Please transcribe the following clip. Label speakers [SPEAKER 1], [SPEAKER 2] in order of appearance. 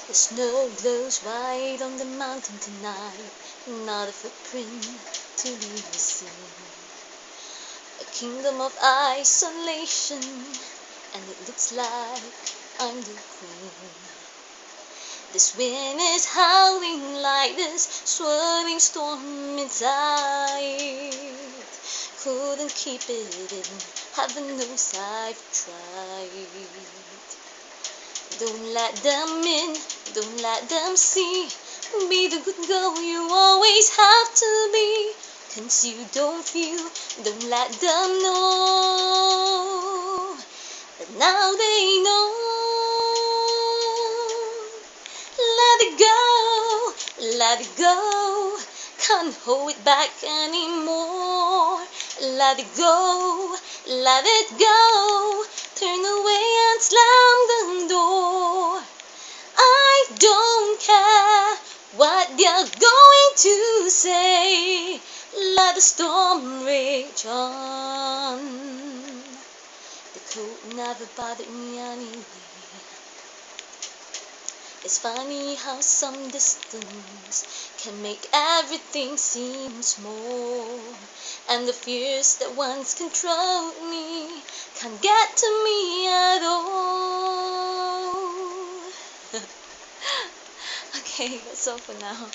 [SPEAKER 1] The snow glows white on the mountain tonight, not a footprint to be seen. A kingdom of isolation, and it looks like I'm the queen. This wind is howling like this swirling storm inside. Couldn't keep it in, heaven knows I've tried. Don't let them in, don't let them see. Be the good girl you always have to be. 'Cause you don't feel, don't let them know. But now they know. Let it go, let it go. Can't hold it back anymore. Let it go, let it go. Turn away and slam the door. I don't care what they're going to say. Let the storm rage on. The cold never bothered me anyway. It's funny how some distance can make everything seem small. And the fears that once controlled me can't get to me at all. Okay, that's all for now.